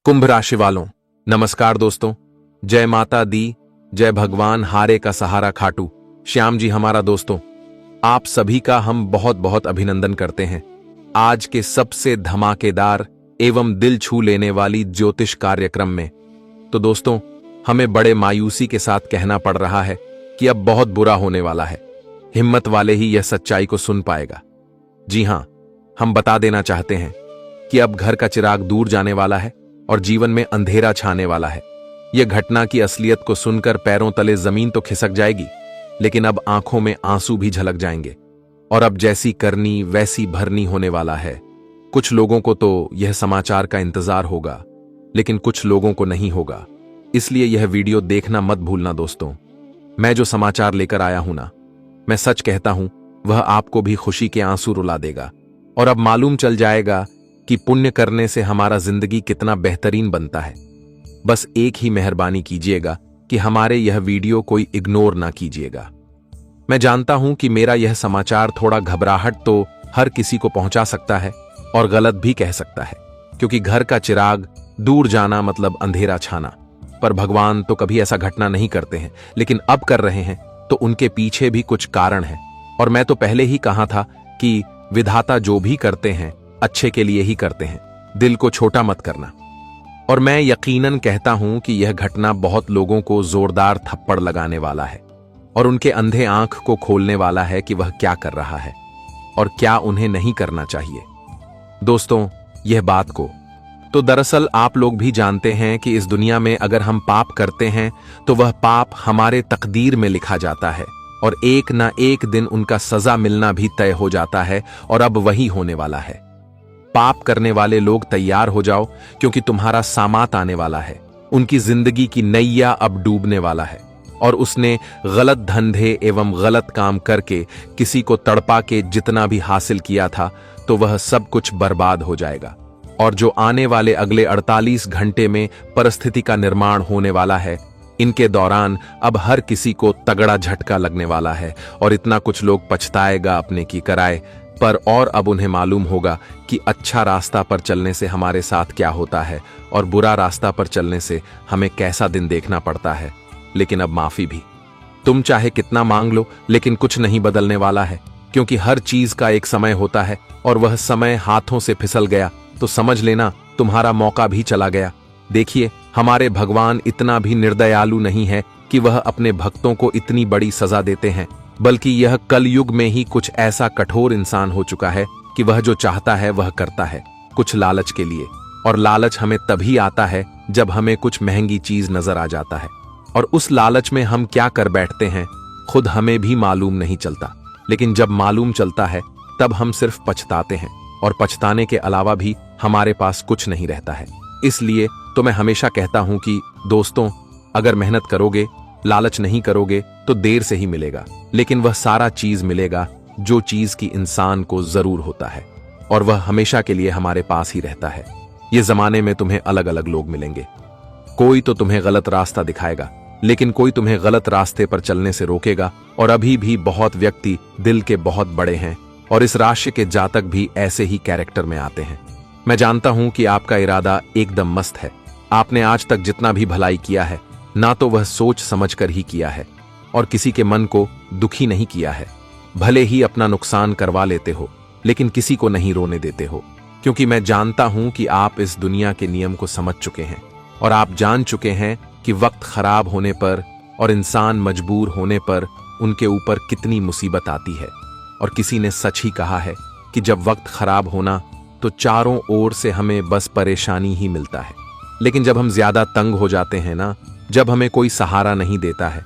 कुंभ राशि वालों, नमस्कार दोस्तों। जय माता दी, जय भगवान हारे का सहारा खाटू श्याम जी हमारा दोस्तों। आप सभी का हम बहुत बहुत अभिनंदन करते हैं आज के सबसे धमाकेदार एवं दिल छू लेने वाली ज्योतिष कार्यक्रम में। तो दोस्तों, हमें बड़े मायूसी के साथ कहना पड़ रहा है कि अब बहुत बुरा होने वाला है। हिम्मत वाले ही यह सच्चाई को सुन पाएगा। जी हां, हम बता देना चाहते हैं कि अब घर का चिराग दूर जाने वाला है और जीवन में अंधेरा छाने वाला है। यह घटना की असलियत को सुनकर पैरों तले जमीन तो खिसक जाएगी, लेकिन अब आंखों में आंसू भी झलक जाएंगे। और अब जैसी करनी वैसी भरनी होने वाला है। कुछ लोगों को तो यह समाचार का इंतजार होगा, लेकिन कुछ लोगों को नहीं होगा। इसलिए यह वीडियो देखना मत भूलना दोस्तों। मैं जो समाचार लेकर आया हूं ना, मैं सच कहता हूं, वह आपको भी खुशी के आंसू रुला देगा। और अब मालूम चल जाएगा कि पुण्य करने से हमारा जिंदगी कितना बेहतरीन बनता है। बस एक ही मेहरबानी कीजिएगा कि हमारे यह वीडियो कोई इग्नोर ना कीजिएगा। मैं जानता हूं कि मेरा यह समाचार थोड़ा घबराहट तो हर किसी को पहुंचा सकता है और गलत भी कह सकता है, क्योंकि घर का चिराग दूर जाना मतलब अंधेरा छाना। पर भगवान तो कभी ऐसा घटना नहीं करते हैं, लेकिन अब कर रहे हैं तो उनके पीछे भी कुछ कारण है। और मैं तो पहले ही कहा था कि विधाता जो भी करते हैं अच्छे के लिए ही करते हैं, दिल को छोटा मत करना। और मैं यकीनन कहता हूं कि यह घटना बहुत लोगों को जोरदार थप्पड़ लगाने वाला है और उनके अंधे आंख को खोलने वाला है कि वह क्या कर रहा है और क्या उन्हें नहीं करना चाहिए। दोस्तों, यह बात को तो दरअसल आप लोग भी जानते हैं कि इस दुनिया में अगर हम पाप करते हैं तो वह पाप हमारे तकदीर में लिखा जाता है और एक ना एक दिन उनका सजा मिलना भी तय हो जाता है। और अब वही होने वाला है। पाप करने वाले लोग तैयार हो जाओ, क्योंकि तुम्हारा सामात आने वाला है। उनकी जिंदगी की नैया अब डूबने वाला है और उसने गलत धंधे एवं गलत काम करके किसी को तड़पा के जितना भी हासिल किया था, तो वह सब कुछ बर्बाद हो जाएगा। और जो आने वाले अगले 48 घंटे में परिस्थिति का निर्माण होने वाला है, इनके दौरान अब हर किसी को तगड़ा झटका लगने वाला है और इतना कुछ लोग पछताएगा अपने की कराए पर। और अब उन्हें मालूम होगा कि अच्छा रास्ता पर चलने से हमारे साथ क्या होता है और बुरा रास्ता पर चलने से हमें कैसा दिन देखना पड़ता है। लेकिन अब माफी भी तुम चाहे कितना मांग लो, लेकिन कुछ नहीं बदलने वाला है, क्योंकि हर चीज का एक समय होता है और वह समय हाथों से फिसल गया तो समझ लेना तुम्हारा मौका भी चला गया। देखिए, हमारे भगवान इतना भी निर्दयालु नहीं है कि वह अपने भक्तों को इतनी बड़ी सजा देते हैं, बल्कि यह कलयुग में ही कुछ ऐसा कठोर इंसान हो चुका है कि वह जो चाहता है वह करता है, कुछ लालच के लिए। और लालच हमें तभी आता है जब हमें कुछ महंगी चीज नजर आ जाता है, और उस लालच में हम क्या कर बैठते हैं खुद हमें भी मालूम नहीं चलता। लेकिन जब मालूम चलता है तब हम सिर्फ पछताते हैं, और पछताने के अलावा भी हमारे पास कुछ नहीं रहता है। इसलिए तो मैं हमेशा कहता हूं कि दोस्तों, अगर मेहनत करोगे, लालच नहीं करोगे तो देर से ही मिलेगा, लेकिन वह सारा चीज मिलेगा जो चीज की इंसान को जरूर होता है, और वह हमेशा के लिए हमारे पास ही रहता है। ये जमाने में तुम्हें अलग अलग लोग मिलेंगे। कोई तो तुम्हें गलत रास्ता दिखाएगा, लेकिन कोई तुम्हें गलत रास्ते पर चलने से रोकेगा। और अभी भी बहुत व्यक्ति दिल के बहुत बड़े हैं, और इस राशि के जातक भी ऐसे ही कैरेक्टर में आते हैं। मैं जानता हूं कि आपका इरादा एकदम मस्त है। आपने आज तक जितना भी भलाई किया है, ना तो वह सोच समझकर ही किया है और किसी के मन को दुखी नहीं किया है। भले ही अपना नुकसान करवा लेते हो, लेकिन किसी को नहीं रोने देते हो, क्योंकि मैं जानता हूं कि आप इस दुनिया के नियम को समझ चुके हैं और आप जान चुके हैं कि वक्त खराब होने पर और इंसान मजबूर होने पर उनके ऊपर कितनी मुसीबत आती है। और किसी ने सच ही कहा है कि जब वक्त खराब होना तो चारों ओर से हमें बस परेशानी ही मिलता है, लेकिन जब हम ज्यादा तंग हो जाते हैं ना, जब हमें कोई सहारा नहीं देता है,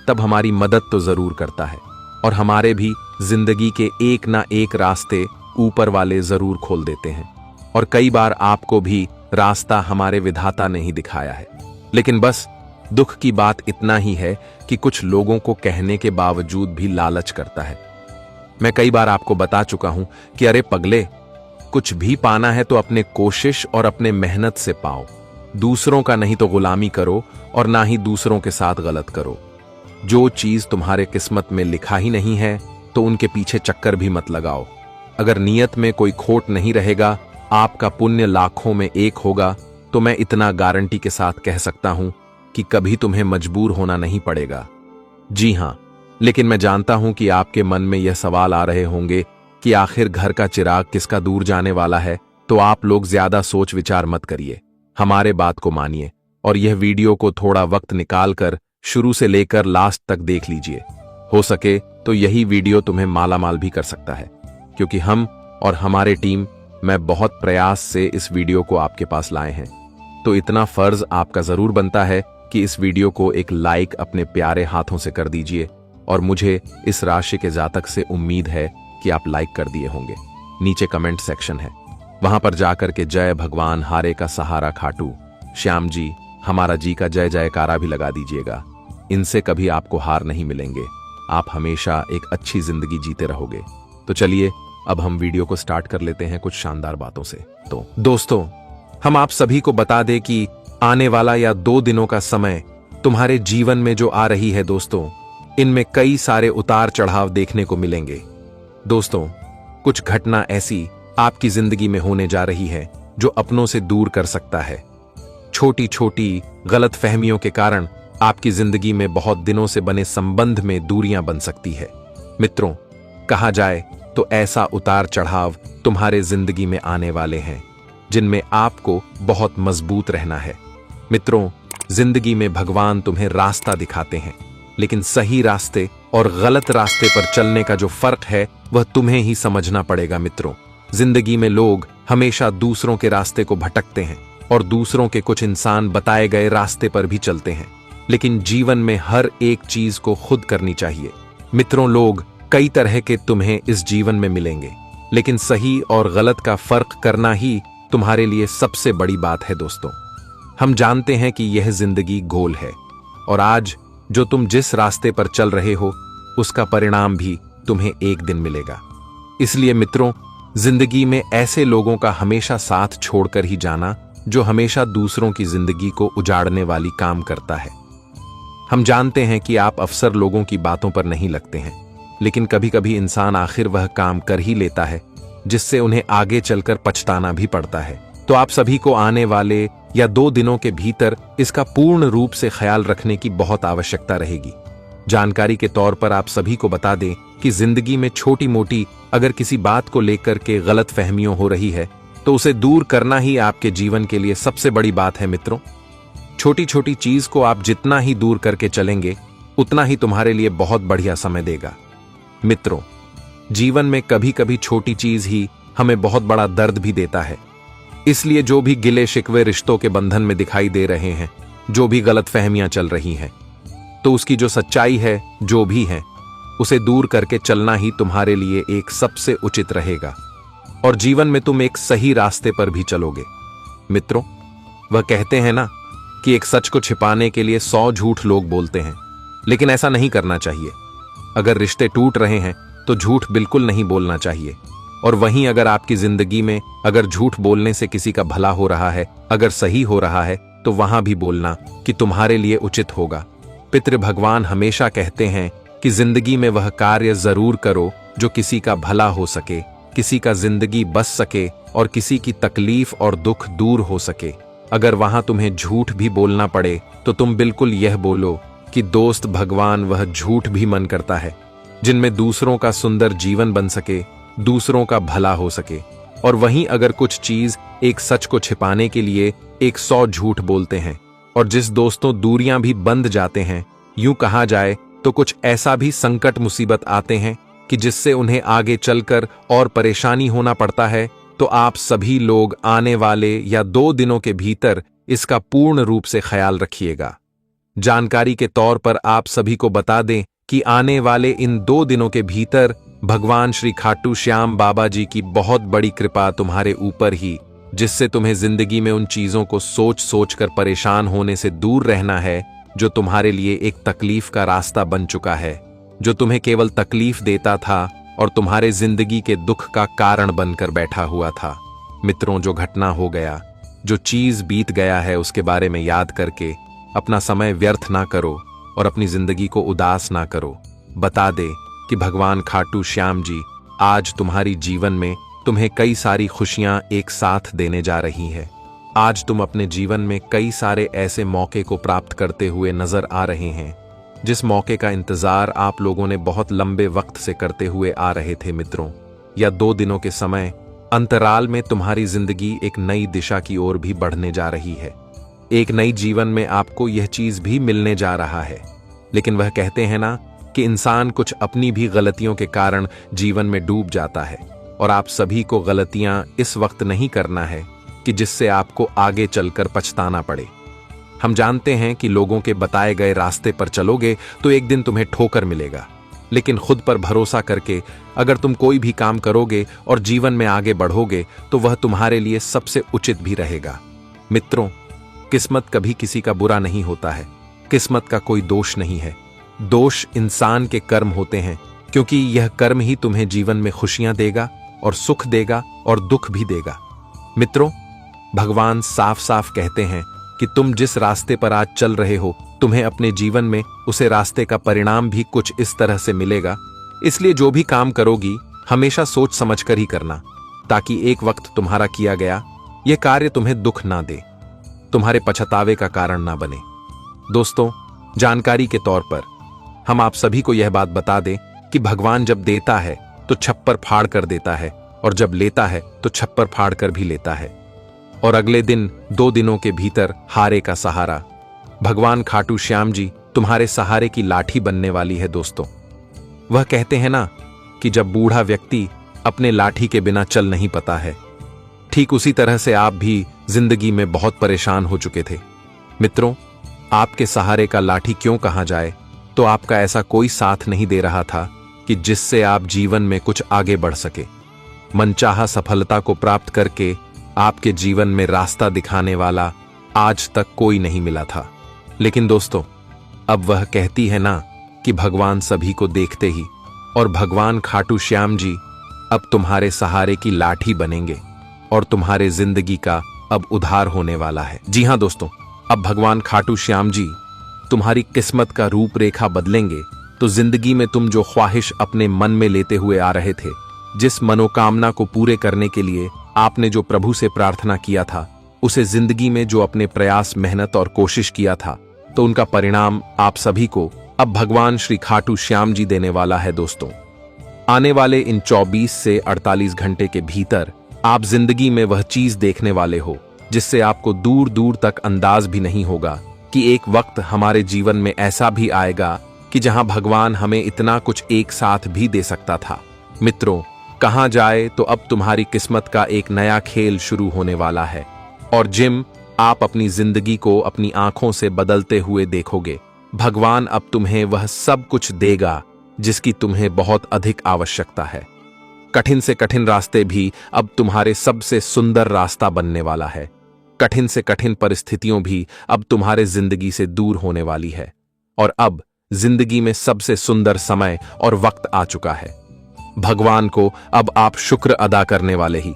तब हमारी मदद तो जरूर करता है। और हमारे भी जिंदगी के एक ना एक रास्ते ऊपर वाले जरूर खोल देते हैं। और कई बार आपको भी रास्ता हमारे विधाता ने ही दिखाया है। लेकिन बस दुख की बात इतना ही है कि कुछ लोगों को कहने के बावजूद भी लालच करता है। मैं कई बार आपको बता चुका हूं कि अरे पगले, कुछ भी पाना है तो अपने कोशिश और अपने मेहनत से पाओ। दूसरों का नहीं तो गुलामी करो और ना ही दूसरों के साथ गलत करो। जो चीज तुम्हारे किस्मत में लिखा ही नहीं है तो उनके पीछे चक्कर भी मत लगाओ। अगर नियत में कोई खोट नहीं रहेगा, आपका पुण्य लाखों में एक होगा, तो तो मैं इतना गारंटी के साथ कह सकता हूं कि कभी तुम्हें मजबूर होना नहीं पड़ेगा। जी हां, लेकिन मैं जानता हूं कि आपके मन में यह सवाल आ रहे होंगे कि आखिर घर का चिराग किसका दूर जाने वाला है। तो आप लोग ज्यादा सोच विचार मत करिए, हमारे बात को मानिए और यह वीडियो को थोड़ा वक्त निकालकर शुरू से लेकर लास्ट तक देख लीजिए। हो सके तो यही वीडियो तुम्हें मालामाल भी कर सकता है, क्योंकि हम और हमारे टीम मैं बहुत प्रयास से इस वीडियो को आपके पास लाए हैं। तो इतना फर्ज आपका जरूर बनता है कि इस वीडियो को एक लाइक अपने प्यारे हाथों से कर दीजिए। और मुझे इस राशि के जातक से उम्मीद है कि आप लाइक कर दिए होंगे। नीचे कमेंट सेक्शन है, वहां पर जाकर के जय भगवान हारे का सहारा खाटू श्याम जी हमारा जी का जय जयकारा भी लगा दीजिएगा। इनसे कभी आपको हार नहीं मिलेंगे, आप हमेशा एक अच्छी जिंदगी जीते रहोगे। तो चलिए अब हम वीडियो को स्टार्ट कर लेते हैं कुछ शानदार बातों से। तो दोस्तों, हम आप सभी को बता दें कि आने वाला या 2 दिनों का समय तुम्हारे जीवन में जो आ रही है दोस्तों, इनमें कई सारे उतार चढ़ाव देखने को मिलेंगे। दोस्तों, कुछ घटना ऐसी आपकी जिंदगी में होने जा रही है जो अपनों से दूर कर सकता है। छोटी छोटी गलत फहमियों के कारण आपकी जिंदगी में बहुत दिनों से बने संबंध में दूरियां बन सकती है। मित्रों, कहा जाए तो ऐसा उतार चढ़ाव तुम्हारे जिंदगी में आने वाले हैं जिनमें आपको बहुत मजबूत रहना है। मित्रों, जिंदगी में भगवान तुम्हें रास्ता दिखाते हैं, लेकिन सही रास्ते और गलत रास्ते पर चलने का जो फर्क है वह तुम्हें ही समझना पड़ेगा। मित्रों, जिंदगी में लोग हमेशा दूसरों के रास्ते को भटकते हैं और दूसरों के कुछ इंसान बताए गए रास्ते पर भी चलते हैं, लेकिन जीवन में हर एक चीज को खुद करनी चाहिए। मित्रों, लोग कई तरह के तुम्हें इस जीवन में मिलेंगे, लेकिन सही और गलत का फर्क करना ही तुम्हारे लिए सबसे बड़ी बात है। दोस्तों, हम जानते हैं कि यह जिंदगी गोल है और आज जो तुम जिस रास्ते पर चल रहे हो उसका परिणाम भी तुम्हें एक दिन मिलेगा। इसलिए मित्रों, जिंदगी में ऐसे लोगों का हमेशा साथ छोड़कर ही जाना जो हमेशा दूसरों की जिंदगी को उजाड़ने वाली काम करता है। हम जानते हैं कि आप अक्सर लोगों की बातों पर नहीं लगते हैं, लेकिन कभी कभी इंसान आखिर वह काम कर ही लेता है जिससे उन्हें आगे चलकर पछताना भी पड़ता है। तो आप सभी को आने वाले या 2 दिनों के भीतर इसका पूर्ण रूप से ख्याल रखने की बहुत आवश्यकता रहेगी। जानकारी के तौर पर आप सभी को बता दें कि जिंदगी में छोटी मोटी अगर किसी बात को लेकर के गलत फहमियों हो रही है तो उसे दूर करना ही आपके जीवन के लिए सबसे बड़ी बात है। मित्रों, छोटी छोटी चीज को आप जितना ही दूर करके चलेंगे उतना ही तुम्हारे लिए बहुत बढ़िया समय देगा। मित्रों, जीवन में कभी कभी छोटी चीज ही हमें बहुत बड़ा दर्द भी देता है। इसलिए जो भी गिले शिकवे रिश्तों के बंधन में दिखाई दे रहे हैं, जो भी गलत फहमियां चल रही हैं, तो उसकी जो सच्चाई है जो भी है उसे दूर करके चलना ही तुम्हारे लिए एक सबसे उचित रहेगा और जीवन में तुम एक सही रास्ते पर भी चलोगे। मित्रों, वह कहते हैं ना कि एक सच को छिपाने के लिए 100 झूठ लोग बोलते हैं, लेकिन ऐसा नहीं करना चाहिए। अगर रिश्ते टूट रहे हैं तो झूठ बिल्कुल नहीं बोलना चाहिए। और वहीं अगर आपकी जिंदगी में अगर झूठ बोलने से किसी का भला हो रहा है, अगर सही हो रहा है, तो वहां भी बोलना कि तुम्हारे लिए उचित होगा। पितृ भगवान हमेशा कहते हैं कि जिंदगी में वह कार्य जरूर करो जो किसी का भला हो सके, किसी का जिंदगी बच सके और किसी की तकलीफ और दुख दूर हो सके। अगर वहां तुम्हें झूठ भी बोलना पड़े तो तुम बिल्कुल यह बोलो कि दोस्त भगवान वह झूठ भी मन करता है जिनमें दूसरों का सुंदर जीवन बन सके, दूसरों का भला हो सके। और वहीं अगर कुछ चीज एक सच को छिपाने के लिए 100 झूठ बोलते हैं और जिस दोस्तों दूरियां भी बंध जाते हैं, यूं कहा जाए तो कुछ ऐसा भी संकट मुसीबत आते हैं कि जिससे उन्हें आगे चलकर और परेशानी होना पड़ता है, तो आप सभी लोग आने वाले या 2 दिनों के भीतर इसका पूर्ण रूप से ख्याल रखिएगा। जानकारी के तौर पर आप सभी को बता दें कि आने वाले इन 2 दिनों के भीतर भगवान श्री खाटू श्याम बाबा जी की बहुत बड़ी कृपा तुम्हारे ऊपर ही, जिससे तुम्हें जिंदगी में उन चीजों को सोच सोच कर परेशान होने से दूर रहना है जो तुम्हारे लिए एक तकलीफ का रास्ता बन चुका है, जो तुम्हें केवल तकलीफ देता था और तुम्हारे जिंदगी के दुख का कारण बनकर बैठा हुआ था। मित्रों, जो घटना हो गया, जो चीज बीत गया है, उसके बारे में याद करके अपना समय व्यर्थ ना करो और अपनी जिंदगी को उदास ना करो। बता दे कि भगवान खाटू श्याम जी आज तुम्हारी जीवन में तुम्हें कई सारी खुशियां एक साथ देने जा रही है। आज तुम अपने जीवन में कई सारे ऐसे मौके को प्राप्त करते हुए नजर आ रहे हैं जिस मौके का इंतजार आप लोगों ने बहुत लंबे वक्त से करते हुए आ रहे थे मित्रों। या 2 दिनों के समय अंतराल में तुम्हारी जिंदगी एक नई दिशा की ओर भी बढ़ने जा रही है। एक नई जीवन में आपको यह चीज भी मिलने जा रहा है। लेकिन वह कहते हैं ना कि इंसान कुछ अपनी भी गलतियों के कारण जीवन में डूब जाता है, और आप सभी को गलतियां इस वक्त नहीं करना है कि जिससे आपको आगे चलकर पछताना पड़े। हम जानते हैं कि लोगों के बताए गए रास्ते पर चलोगे तो एक दिन तुम्हें ठोकर मिलेगा, लेकिन खुद पर भरोसा करके अगर तुम कोई भी काम करोगे और जीवन में आगे बढ़ोगे तो वह तुम्हारे लिए सबसे उचित भी रहेगा। मित्रों, किस्मत कभी किसी का बुरा नहीं होता है। किस्मत का कोई दोष नहीं है। दोष इंसान के कर्म होते हैं, क्योंकि यह कर्म ही तुम्हें जीवन में खुशियां देगा और सुख देगा और दुख भी देगा। मित्रों, भगवान साफ साफ कहते हैं कि तुम जिस रास्ते पर आज चल रहे हो, तुम्हें अपने जीवन में उसे रास्ते का परिणाम भी कुछ इस तरह से मिलेगा। इसलिए जो भी काम करोगी हमेशा सोच समझ कर ही करना, ताकि एक वक्त तुम्हारा किया गया यह कार्य तुम्हें दुख ना दे, तुम्हारे पछतावे का कारण ना बने। दोस्तों, जानकारी के तौर पर हम आप सभी को यह बात बता दें कि भगवान जब देता है तो छप्पर फाड़ कर देता है, और जब लेता है तो छप्पर फाड़ कर भी लेता है। और अगले दिन 2 दिनों के भीतर हारे का सहारा भगवान खाटू श्याम जी तुम्हारे सहारे की लाठी बनने वाली है। दोस्तों, वह कहते हैं ना कि जब बूढ़ा व्यक्ति अपने लाठी के बिना चल नहीं पाता है, ठीक उसी तरह से आप भी जिंदगी में बहुत परेशान हो चुके थे। मित्रों, आपके सहारे का लाठी क्यों कहा जाए, तो आपका ऐसा कोई साथ नहीं दे रहा था कि जिससे आप जीवन में कुछ आगे बढ़ सके। मनचाहा सफलता को प्राप्त करके आपके जीवन में रास्ता दिखाने वाला आज तक कोई नहीं मिला था। लेकिन दोस्तों, अब वह कहती है ना कि भगवान सभी को देखते ही, और भगवान खाटू श्याम जी अब तुम्हारे सहारे की लाठी बनेंगे और तुम्हारे जिंदगी का अब उद्धार होने वाला है। जी हां दोस्तों, अब भगवान खाटू श्याम जी तुम्हारी किस्मत का रूपरेखा बदलेंगे। तो जिंदगी में तुम जो ख्वाहिश अपने मन में लेते हुए आ रहे थे, जिस मनोकामना को पूरे करने के लिए आपने जो प्रभु से प्रार्थना किया था, उसे जिंदगी में जो अपने प्रयास, मेहनत और कोशिश किया था, तो उनका परिणाम आप सभी को अब भगवान श्री खाटू श्याम जी देने वाला है। दोस्तों, आने वाले इन 24 से 48 घंटे के भीतर आप जिंदगी में वह चीज देखने वाले हो जिससे आपको दूर दूर तक अंदाज भी नहीं होगा कि एक वक्त हमारे जीवन में ऐसा भी आएगा कि जहां भगवान हमें इतना कुछ एक साथ भी दे सकता था। मित्रों, कहां जाए तो अब तुम्हारी किस्मत का एक नया खेल शुरू होने वाला है, और जिम आप अपनी जिंदगी को अपनी आंखों से बदलते हुए देखोगे। भगवान अब तुम्हें वह सब कुछ देगा जिसकी तुम्हें बहुत अधिक आवश्यकता है। कठिन से कठिन रास्ते भी अब तुम्हारे सबसे सुंदर रास्ता बनने वाला है। कठिन से कठिन परिस्थितियों भी अब तुम्हारे जिंदगी से दूर होने वाली है, और अब जिंदगी में सबसे सुंदर समय और वक्त आ चुका है। भगवान को अब आप शुक्र अदा करने वाले ही,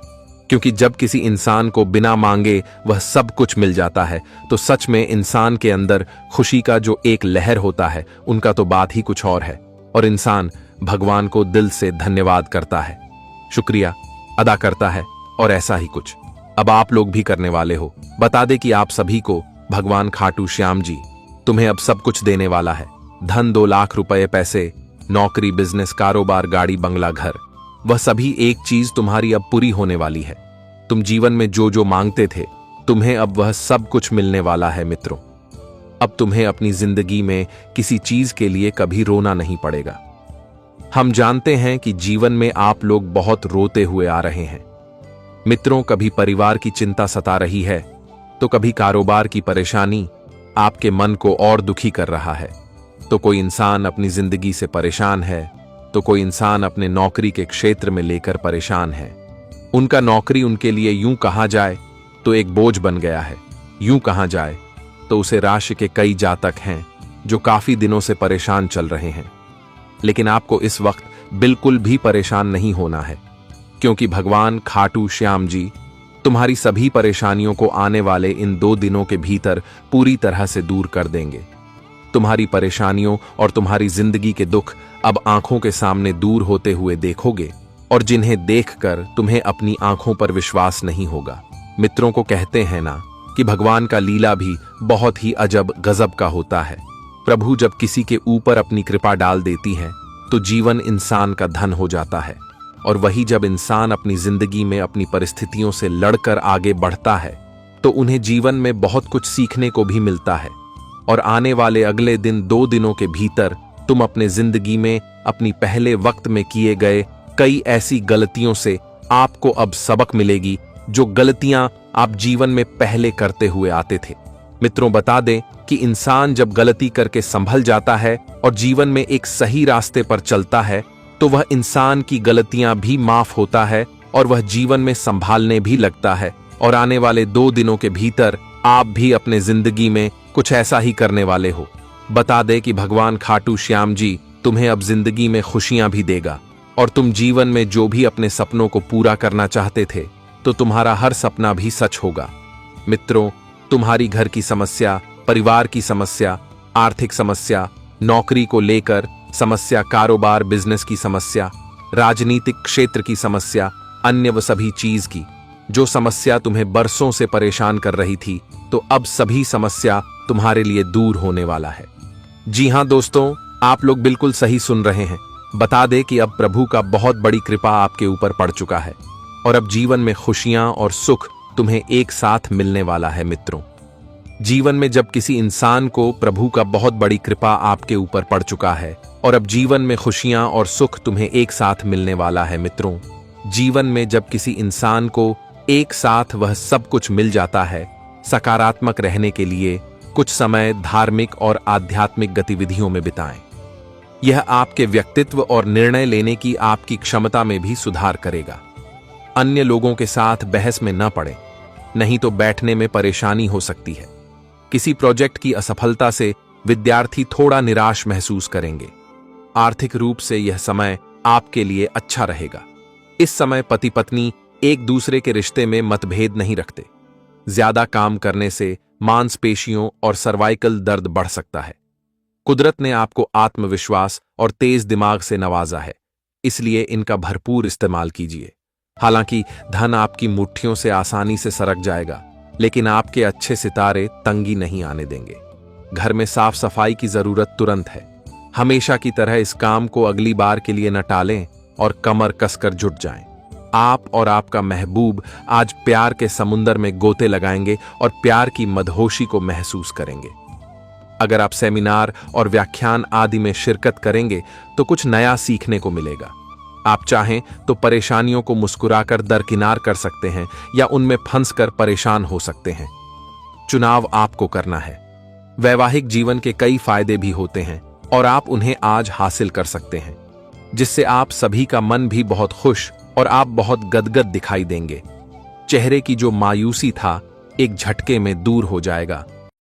क्योंकि जब किसी इंसान को बिना मांगे वह सब कुछ मिल जाता है तो सच में इंसान के अंदर खुशी का जो एक लहर होता है, उनका तो बात ही कुछ और है, और इंसान भगवान को दिल से धन्यवाद करता है, शुक्रिया अदा करता है, और ऐसा ही कुछ अब आप लोग भी करने वाले हो। बता दे कि आप सभी को भगवान खाटू श्याम जी तुम्हें अब सब कुछ देने वाला है। धन, 2 लाख रुपए, पैसे, नौकरी, बिजनेस, कारोबार, गाड़ी, बंगला, घर, वह सभी एक चीज तुम्हारी अब पूरी होने वाली है। तुम जीवन में जो जो मांगते थे, तुम्हें अब वह सब कुछ मिलने वाला है। मित्रों, अब तुम्हें अपनी जिंदगी में किसी चीज के लिए कभी रोना नहीं पड़ेगा। हम जानते हैं कि जीवन में आप लोग बहुत रोते हुए आ रहे हैं। मित्रों, कभी परिवार की चिंता सता रही है, तो कभी कारोबार की परेशानी आपके मन को और दुखी कर रहा है। तो कोई इंसान अपनी जिंदगी से परेशान है, तो कोई इंसान अपने नौकरी के क्षेत्र में लेकर परेशान है। उनका नौकरी उनके लिए यूं कहा जाए तो एक बोझ बन गया है, यूं कहा जाए तो उसे राशि के कई जातक हैं जो काफी दिनों से परेशान चल रहे हैं। लेकिन आपको इस वक्त बिल्कुल भी परेशान नहीं होना है, क्योंकि भगवान खाटू श्याम जी तुम्हारी सभी परेशानियों को आने वाले इन 2 दिनों के भीतर पूरी तरह से दूर कर देंगे। तुम्हारी परेशानियों और तुम्हारी जिंदगी के दुख अब आंखों के सामने दूर होते हुए देखोगे, और जिन्हें देखकर तुम्हें अपनी आंखों पर विश्वास नहीं होगा। मित्रों को कहते हैं ना कि भगवान का लीला भी बहुत ही अजब गजब का होता है। प्रभु जब किसी के ऊपर अपनी कृपा डाल देती है तो जीवन इंसान का धन हो जाता है, और वही जब इंसान अपनी जिंदगी में अपनी परिस्थितियों से लड़कर आगे बढ़ता है तो उन्हें जीवन में बहुत कुछ सीखने को भी मिलता है। और आने वाले अगले दिन 2 दिनों के भीतर तुम अपने जिंदगी में अपनी पहले वक्त में किए गए कई ऐसी गलतियों से आपको अब सबक मिलेगी जो गलतियां आप जीवन में पहले करते हुए आते थे। मित्रों, बता दें कि इंसान जब गलती करके संभल जाता है और जीवन में एक सही रास्ते पर चलता है तो वह इंसान की गलतियां भी माफ होता है और वह जीवन में संभालने भी लगता है। और आने वाले 2 दिनों के भीतर आप भी अपने जिंदगी में कुछ ऐसा ही करने वाले हो। बता दे कि भगवान खाटू श्याम जी तुम्हें अब जिंदगी में खुशियां भी देगा, और तुम जीवन में जो भी अपने सपनों को पूरा करना चाहते थे तो तुम्हारा हर सपना भी सच होगा। मित्रों, तुम्हारी घर की समस्या, परिवार की समस्या, आर्थिक समस्या, नौकरी को लेकर समस्या, कारोबार बिजनेस की समस्या, राजनीतिक क्षेत्र की समस्या, अन्य व सभी चीज की जो समस्या तुम्हें बरसों से परेशान कर रही थी, तो अब सभी समस्या तुम्हारे लिए दूर होने वाला है। जी हां दोस्तों, आप लोग बिल्कुल सही सुन रहे हैं। बता दे कि अब प्रभु का बहुत बड़ी कृपा आपके ऊपर पड़ चुका है और अब जीवन में खुशियां और सुख तुम्हें एक साथ मिलने वाला है। मित्रों, जीवन में जब किसी इंसान को प्रभु का बहुत बड़ी कृपा आपके ऊपर पड़ चुका है और अब जीवन में खुशियां और सुख तुम्हें एक साथ मिलने वाला है। मित्रों, जीवन में जब किसी इंसान को एक साथ वह सब कुछ मिल जाता है, सकारात्मक रहने के लिए कुछ समय धार्मिक और आध्यात्मिक गतिविधियों में बिताएं। यह आपके व्यक्तित्व और निर्णय लेने की आपकी क्षमता में भी सुधार करेगा। अन्य लोगों के साथ बहस में न पड़े, नहीं तो बैठने में परेशानी हो सकती है। किसी प्रोजेक्ट की असफलता से विद्यार्थी थोड़ा निराश महसूस करेंगे। आर्थिक रूप से यह समय आपके लिए अच्छा रहेगा। इस समय पति पत्नी एक दूसरे के रिश्ते में मतभेद नहीं रखते। ज्यादा काम करने से मांसपेशियों और सर्वाइकल दर्द बढ़ सकता है। कुदरत ने आपको आत्मविश्वास और तेज दिमाग से नवाजा है, इसलिए इनका भरपूर इस्तेमाल कीजिए। हालांकि धन आपकी मुट्ठियों से आसानी से सरक जाएगा, लेकिन आपके अच्छे सितारे तंगी नहीं आने देंगे। घर में साफ सफाई की जरूरत तुरंत है। हमेशा की तरह इस काम को अगली बार के लिए न टालें और कमर कसकर जुट जाएं। आप और आपका महबूब आज प्यार के समुंदर में गोते लगाएंगे और प्यार की मदहोशी को महसूस करेंगे। अगर आप सेमिनार और व्याख्यान आदि में शिरकत करेंगे तो कुछ नया सीखने को मिलेगा। आप चाहें तो परेशानियों को मुस्कुराकर दरकिनार कर सकते हैं या उनमें फंसकर परेशान हो सकते हैं। चुनाव आपको करना है। वैवाहिक जीवन के कई फायदे भी होते हैं और आप उन्हें आज हासिल कर सकते हैं, जिससे आप सभी का मन भी बहुत खुश और आप बहुत गदगद दिखाई देंगे। चेहरे की जो मायूसी था एक झटके में दूर हो जाएगा